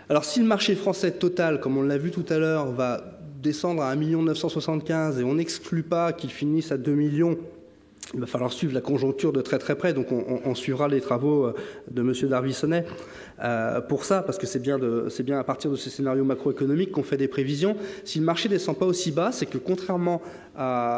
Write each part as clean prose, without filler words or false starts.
Alors si le marché français total, comme on l'a vu tout à l'heure, va descendre à 1 975 000 et on n'exclut pas qu'il finisse à 2 millions, il va falloir suivre la conjoncture de très très près, donc on suivra les travaux de M. Darvissonnet pour ça, parce que c'est bien à partir de ces scénarios macroéconomiques qu'on fait des prévisions. Si le marché ne descend pas aussi bas, c'est que contrairement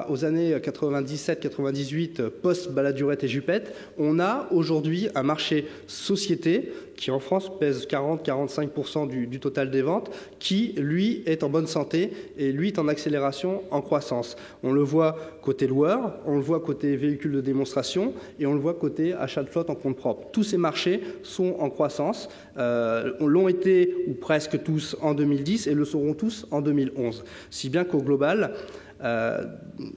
aux années 97-98, post-Baladurette et Juppette, on a aujourd'hui un marché société qui en France pèse 40-45% du total des ventes, qui, lui, est en bonne santé et, lui, est en accélération, en croissance. On le voit côté loueur, on le voit côté véhicules de démonstration et on le voit côté achat de flotte en compte propre. Tous ces marchés sont en croissance, l'ont été, ou presque tous, en 2010 et le seront tous en 2011. Si bien qu'au global,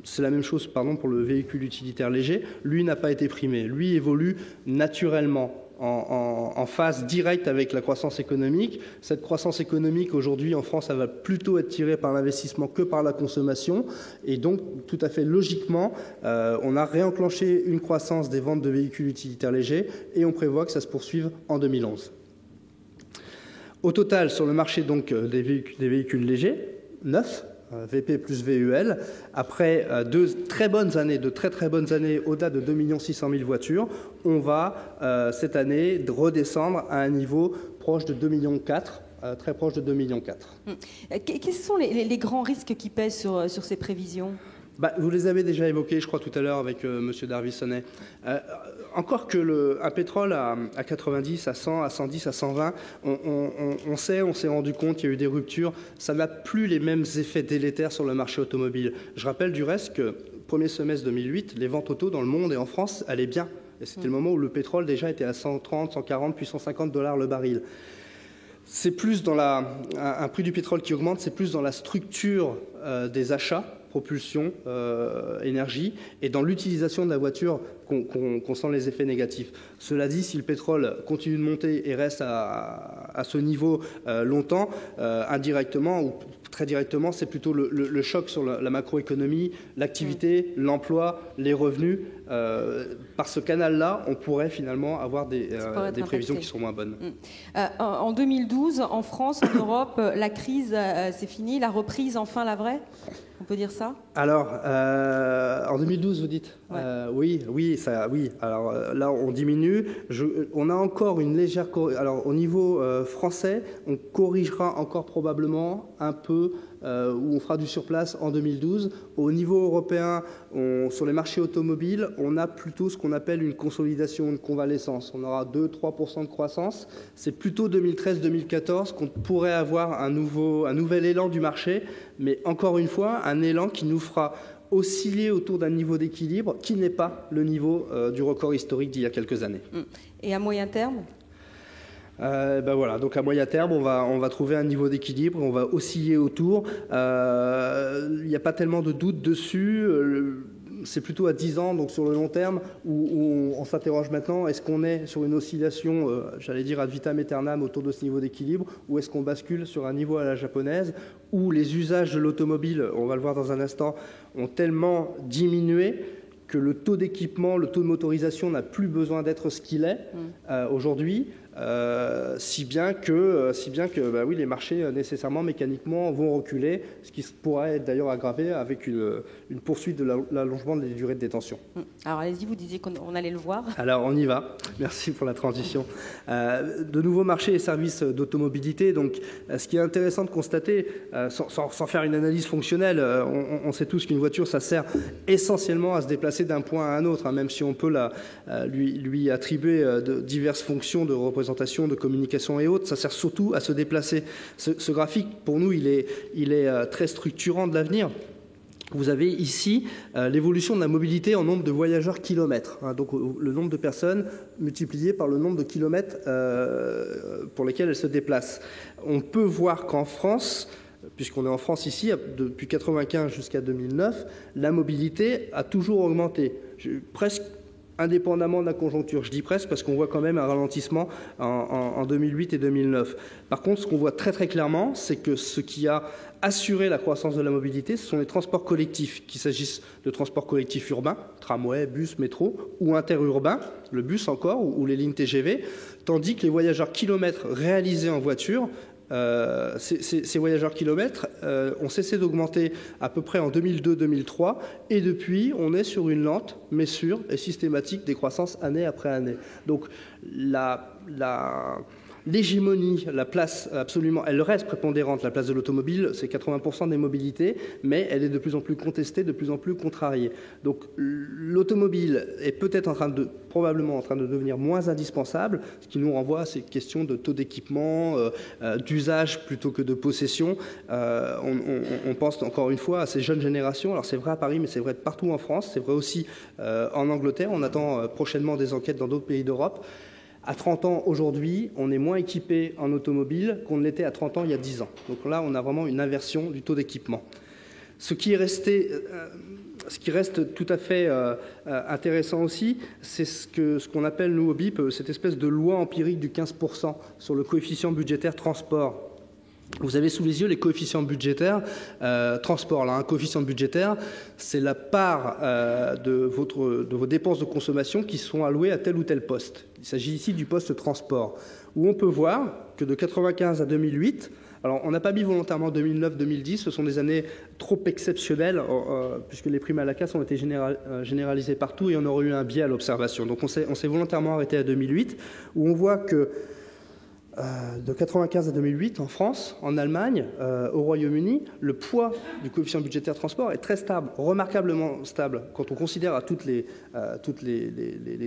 c'est la même chose pour le véhicule utilitaire léger, lui n'a pas été primé. Lui évolue naturellement en phase directe avec la croissance économique. Cette croissance économique, aujourd'hui, en France, elle va plutôt être tirée par l'investissement que par la consommation. Et donc, tout à fait logiquement, on a réenclenché une croissance des ventes de véhicules utilitaires légers et on prévoit que ça se poursuive en 2011. Au total, sur le marché donc, des véhicules légers, neufs, VP plus VUL, après de très bonnes années au-delà de 2 600 000 voitures, on va cette année redescendre à un niveau proche de 2,4 millions, très proche de 2,4 millions. Quels sont les grands risques qui pèsent sur ces prévisions ? Vous les avez déjà évoqués, je crois, tout à l'heure avec M. Darvissonnet. Encore que un pétrole à 90, à 100, à 110, à 120, on s'est rendu compte qu'il y a eu des ruptures. Ça n'a plus les mêmes effets délétères sur le marché automobile. Je rappelle du reste que, premier semestre 2008, les ventes auto dans le monde et en France allaient bien. Et c'était le moment où le pétrole déjà était à 130, 140, puis $150 le baril. C'est plus dans un prix du pétrole qui augmente, c'est plus dans la structure des achats, propulsion, énergie, et dans l'utilisation de la voiture qu'on sent les effets négatifs. Cela dit, si le pétrole continue de monter et reste à ce niveau longtemps, indirectement ou très directement, c'est plutôt le choc sur la macroéconomie, l'activité, l'emploi, les revenus. Par ce canal-là, on pourrait finalement avoir des prévisions qui sont moins bonnes. En 2012, en France, en Europe, la crise, c'est fini. La reprise, enfin, la vraie ? On peut dire ça ? Alors, en 2012, vous dites ? Ouais. Oui. Alors là, on diminue. On a encore une légère... Alors, au niveau français, on corrigera encore probablement un peu, où on fera du surplace en 2012. Au niveau européen, sur les marchés automobiles, on a plutôt ce qu'on appelle une consolidation, une convalescence. On aura 2-3% de croissance. C'est plutôt 2013-2014 qu'on pourrait avoir un nouvel élan du marché, mais encore une fois, un élan qui nous fera osciller autour d'un niveau d'équilibre qui n'est pas le niveau du record historique d'il y a quelques années. Et à moyen terme ? Voilà, donc à moyen terme, on va trouver un niveau d'équilibre, on va osciller autour. Il n'y a pas tellement de doute dessus. C'est plutôt à 10 ans, donc sur le long terme, où on s'interroge maintenant, est-ce qu'on est sur une oscillation, j'allais dire ad vitam aeternam, autour de ce niveau d'équilibre, ou est-ce qu'on bascule sur un niveau à la japonaise, où les usages de l'automobile, on va le voir dans un instant, ont tellement diminué que le taux d'équipement, le taux de motorisation n'a plus besoin d'être ce qu'il est aujourd'hui. Si bien que oui, les marchés nécessairement mécaniquement vont reculer, ce qui pourrait être d'ailleurs aggravé avec une poursuite de l'allongement des durées de détention. Alors allez-y, vous disiez qu'on allait le voir. Alors on y va, merci pour la transition. De nouveaux marchés et services d'automobilité. Donc ce qui est intéressant de constater, sans faire une analyse fonctionnelle, on sait tous qu'une voiture, ça sert essentiellement à se déplacer d'un point à un autre, hein, même si on peut lui attribuer de diverses fonctions de représentation, de communication et autres, ça sert surtout à se déplacer. Ce graphique, pour nous, il est très structurant de l'avenir. Vous avez ici l'évolution de la mobilité en nombre de voyageurs kilomètres, hein, donc le nombre de personnes multiplié par le nombre de kilomètres pour lesquels elles se déplacent. On peut voir qu'en France, puisqu'on est en France ici, depuis 1995 jusqu'à 2009, la mobilité a toujours augmenté, presque indépendamment de la conjoncture. Je dis presque parce qu'on voit quand même un ralentissement en 2008 et 2009. Par contre, ce qu'on voit très très clairement, c'est que ce qui a assuré la croissance de la mobilité, ce sont les transports collectifs, qu'il s'agisse de transports collectifs urbains, tramway, bus, métro, ou interurbains, le bus encore, ou les lignes TGV, tandis que les voyageurs kilomètres réalisés en voiture, ces voyageurs kilomètres ont cessé d'augmenter à peu près en 2002-2003, et depuis, on est sur une lente, mais sûre et systématique décroissance année après année. Donc, l'hégémonie, la place absolument, elle reste prépondérante, la place de l'automobile, c'est 80% des mobilités, mais elle est de plus en plus contestée, de plus en plus contrariée. Donc l'automobile est peut-être probablement en train de devenir moins indispensable, ce qui nous renvoie à ces questions de taux d'équipement, d'usage plutôt que de possession. On pense encore une fois à ces jeunes générations, alors c'est vrai à Paris, mais c'est vrai partout en France, c'est vrai aussi en Angleterre, on attend prochainement des enquêtes dans d'autres pays d'Europe. À 30 ans, aujourd'hui, on est moins équipé en automobile qu'on ne l'était à 30 ans il y a 10 ans. Donc là, on a vraiment une inversion du taux d'équipement. Ce qui reste tout à fait intéressant aussi, c'est ce qu'on appelle, nous, au BIP, cette espèce de loi empirique du 15% sur le coefficient budgétaire transport. Vous avez sous les yeux les coefficients budgétaires transport. Là, un coefficient budgétaire, c'est la part de vos dépenses de consommation qui sont allouées à tel ou tel poste. Il s'agit ici du poste transport, où on peut voir que de 1995 à 2008, alors on n'a pas mis volontairement 2009-2010, ce sont des années trop exceptionnelles, puisque les primes à la casse ont été généralisées partout et on aurait eu un biais à l'observation. Donc on s'est volontairement arrêté à 2008, où on voit que de 1995 à 2008, en France, en Allemagne, au Royaume-Uni, le poids du coefficient budgétaire transport est très stable, remarquablement stable. Quand on considère à toutes les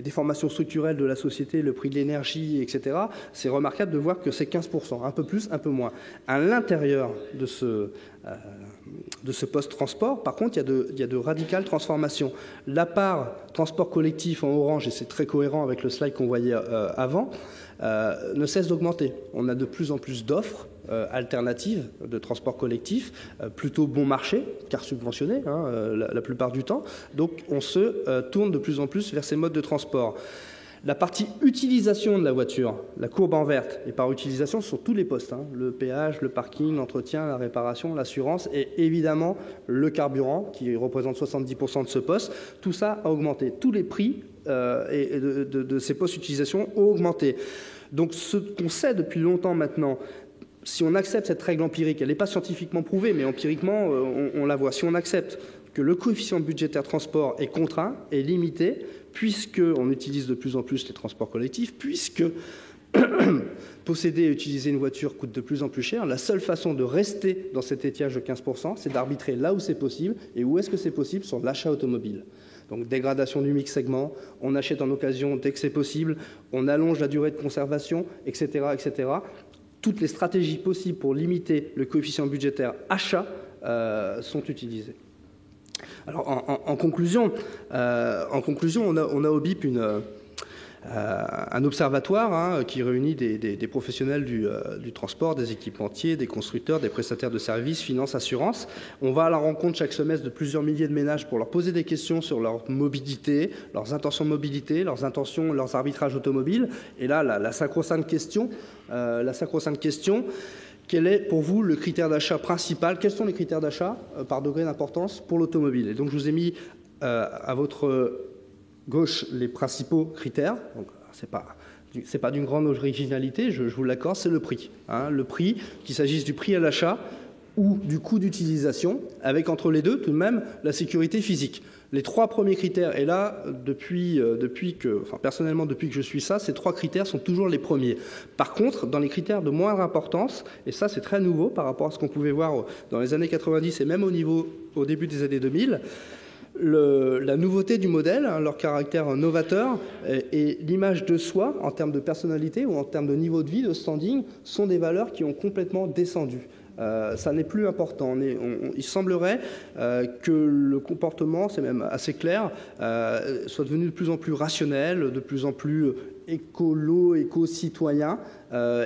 déformations structurelles de la société, le prix de l'énergie, etc., c'est remarquable de voir que c'est 15%, un peu plus, un peu moins. À l'intérieur de ce post-transport, par contre, il y a de radicales transformations. La part transport collectif en orange, et c'est très cohérent avec le slide qu'on voyait avant, ne cesse d'augmenter. On a de plus en plus d'offres alternatives de transport collectif, plutôt bon marché, car subventionné la plupart du temps. Donc on se tourne de plus en plus vers ces modes de transport. La partie utilisation de la voiture, la courbe en verte, et par utilisation, ce sont tous les postes, le péage, le parking, l'entretien, la réparation, l'assurance, et évidemment le carburant, qui représente 70% de ce poste. Tout ça a augmenté. Tous les prix de ces postes d'utilisation ont augmenté. Donc ce qu'on sait depuis longtemps maintenant, si on accepte cette règle empirique, elle n'est pas scientifiquement prouvée, mais empiriquement, on la voit. Si on accepte que le coefficient budgétaire transport est contraint, est limité, puisqu'on utilise de plus en plus les transports collectifs, puisque posséder et utiliser une voiture coûte de plus en plus cher, la seule façon de rester dans cet étiage de 15%, c'est d'arbitrer là où c'est possible. Et où est-ce que c'est possible? Sur l'achat automobile. Donc dégradation du mix segment, on achète en occasion dès que c'est possible, on allonge la durée de conservation, etc., etc. Toutes les stratégies possibles pour limiter le coefficient budgétaire achat sont utilisées. Alors en conclusion, on a au BIP un observatoire qui réunit des professionnels du transport, des équipementiers, des constructeurs, des prestataires de services, finances, assurances. On va à la rencontre chaque semestre de plusieurs milliers de ménages pour leur poser des questions sur leur mobilité, leurs intentions de mobilité, leurs intentions, leurs arbitrages automobiles. Et là, la sacro-sainte question, quel est pour vous le critère d'achat principal? Quels sont les critères d'achat par degré d'importance pour l'automobile? Et donc je vous ai mis à votre gauche les principaux critères. Donc c'est pas d'une grande originalité, je vous l'accorde, c'est le prix. Le prix, qu'il s'agisse du prix à l'achat ou du coût d'utilisation, avec entre les deux tout de même la sécurité physique. Les trois premiers critères, et là, personnellement, depuis que je suis ça, ces trois critères sont toujours les premiers. Par contre, dans les critères de moindre importance, et ça c'est très nouveau par rapport à ce qu'on pouvait voir dans les années 90 et même au début des années 2000, la nouveauté du modèle, leur caractère novateur et l'image de soi en termes de personnalité ou en termes de niveau de vie, de standing, sont des valeurs qui ont complètement descendu. Ça n'est plus important. Il semblerait que le comportement, c'est même assez clair, soit devenu de plus en plus rationnel, de plus en plus éco-citoyen,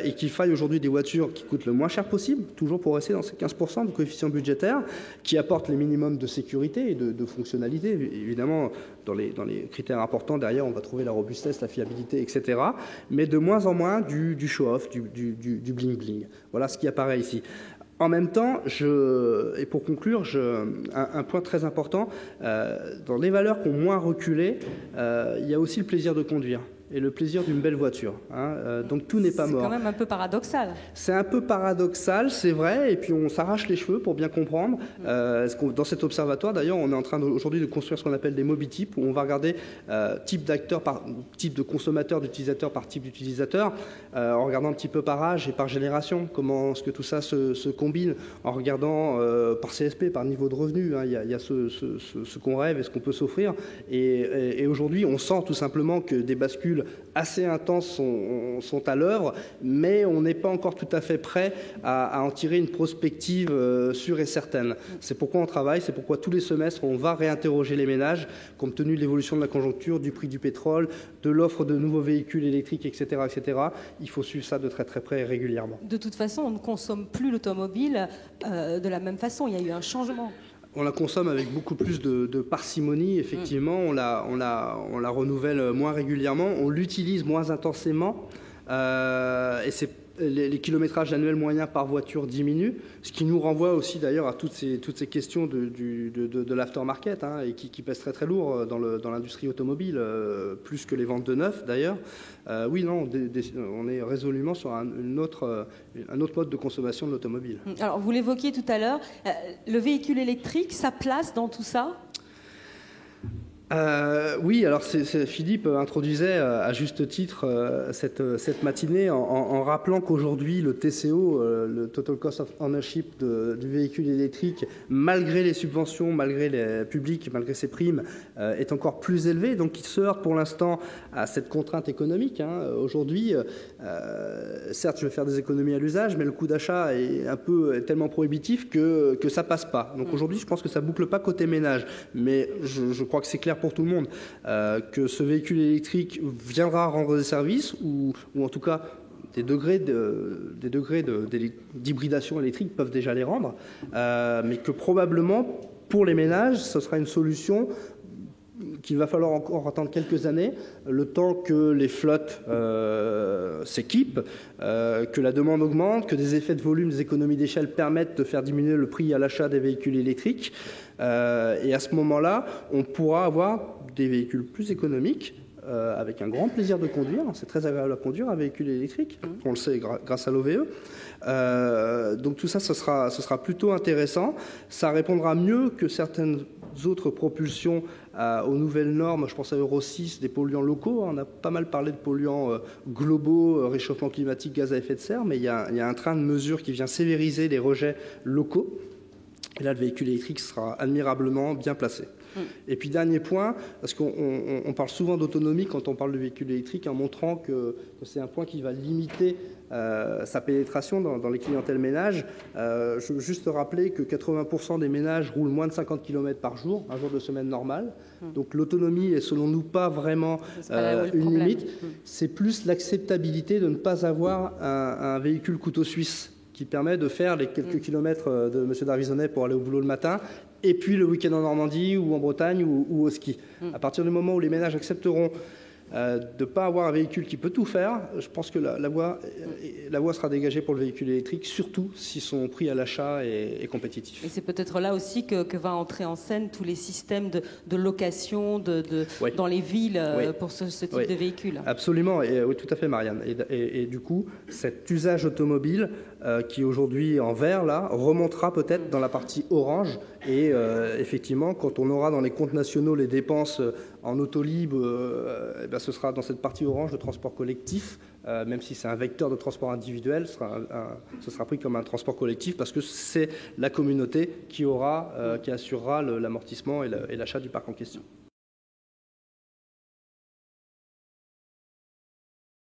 et qu'il faille aujourd'hui des voitures qui coûtent le moins cher possible, toujours pour rester dans ces 15% de coefficient budgétaire, qui apportent les minimums de sécurité et de fonctionnalité. Évidemment, dans les critères importants, derrière, on va trouver la robustesse, la fiabilité, etc. Mais de moins en moins du show-off, du bling-bling. Voilà ce qui apparaît ici. En même temps, et pour conclure, un point très important, dans les valeurs qui ont moins reculé, il y a aussi le plaisir de conduire. et le plaisir d'une belle voiture. Donc tout n'est pas mort. C'est quand même un peu paradoxal. C'est un peu paradoxal, c'est vrai, et puis on s'arrache les cheveux pour bien comprendre. Dans cet observatoire, d'ailleurs, on est en train aujourd'hui de construire ce qu'on appelle des mobitypes, où on va regarder type d'acteurs, type de consommateurs, d'utilisateurs par type d'utilisateur, en regardant un petit peu par âge et par génération, comment est-ce que tout ça se combine, en regardant par CSP, par niveau de revenu. Il y a ce qu'on rêve et ce qu'on peut s'offrir. Et aujourd'hui, on sent tout simplement que des bascules assez intenses sont à l'œuvre, mais on n'est pas encore tout à fait prêt à en tirer une prospective sûre et certaine. C'est pourquoi on travaille, c'est pourquoi tous les semestres, on va réinterroger les ménages, compte tenu de l'évolution de la conjoncture, du prix du pétrole, de l'offre de nouveaux véhicules électriques, etc., etc. Il faut suivre ça de très très près régulièrement. De toute façon, on ne consomme plus l'automobile de la même façon. Il y a eu un changement. On la consomme avec beaucoup plus de parcimonie, effectivement. On la renouvelle moins régulièrement. On l'utilise moins intensément. Et les kilométrages annuels moyens par voiture diminuent, ce qui nous renvoie aussi d'ailleurs à toutes ces questions de l'aftermarket, et qui pèsent très très lourd dans l'industrie automobile, plus que les ventes de neuf d'ailleurs. Oui, non, on est résolument sur un autre mode de consommation de l'automobile. Alors, vous l'évoquiez tout à l'heure, le véhicule électrique, sa place dans tout ça ? Oui, alors Philippe introduisait à juste titre cette matinée en rappelant qu'aujourd'hui le TCO, le Total Cost of Ownership du véhicule électrique, malgré les subventions, malgré les publics, malgré ses primes, est encore plus élevé. Donc il se heurte pour l'instant à cette contrainte économique. Aujourd'hui, certes, je vais faire des économies à l'usage, mais le coût d'achat est tellement prohibitif que ça passe pas. Donc aujourd'hui, je pense que ça boucle pas côté ménage, mais je crois que c'est clair pour tout le monde que ce véhicule électrique viendra rendre des services ou en tout cas des degrés d'hybridation électrique peuvent déjà les rendre, mais que probablement pour les ménages ce sera une solution qu'il va falloir encore attendre quelques années, le temps que les flottes s'équipent, que la demande augmente, que des effets de volume, des économies d'échelle permettent de faire diminuer le prix à l'achat des véhicules électriques. Et à ce moment-là, on pourra avoir des véhicules plus économiques, avec un grand plaisir de conduire. C'est très agréable à conduire un véhicule électrique, on le sait grâce à l'OVE. Donc tout ça, ce sera plutôt intéressant. Ça répondra mieux que certaines autres propulsions aux nouvelles normes. Je pense à Euro 6, des polluants locaux. On a pas mal parlé de polluants globaux, réchauffement climatique, gaz à effet de serre, mais il y a un train de mesure qui vient sévériser les rejets locaux. Et là, le véhicule électrique sera admirablement bien placé. Et puis, dernier point, parce qu'on parle souvent d'autonomie quand on parle de véhicule électrique, en montrant que c'est un point qui va limiter sa pénétration dans les clientèles ménages. Je veux juste rappeler que 80% des ménages roulent moins de 50 km par jour, un jour de semaine normal. Donc l'autonomie est selon nous pas vraiment une limite. C'est plus l'acceptabilité de ne pas avoir un véhicule couteau suisse qui permet de faire les quelques kilomètres de M. Darvisonnet pour aller au boulot le matin, et puis le week-end en Normandie ou en Bretagne ou au ski. À partir du moment où les ménages accepteront de ne pas avoir un véhicule qui peut tout faire, je pense que la voie sera dégagée pour le véhicule électrique, surtout si son prix à l'achat est compétitif. Et c'est peut-être là aussi que va entrer en scène tous les systèmes de location dans les villes pour ce type de véhicule. Absolument, oui, tout à fait, Marianne. Et du coup, cet usage automobile qui aujourd'hui en vert, là, remontera peut-être dans la partie orange. Et effectivement, quand on aura dans les comptes nationaux les dépenses en Autolib, ce sera dans cette partie orange de transport collectif, même si c'est un vecteur de transport individuel, ce sera pris comme un transport collectif parce que c'est la communauté qui assurera l'amortissement et l'achat du parc en question.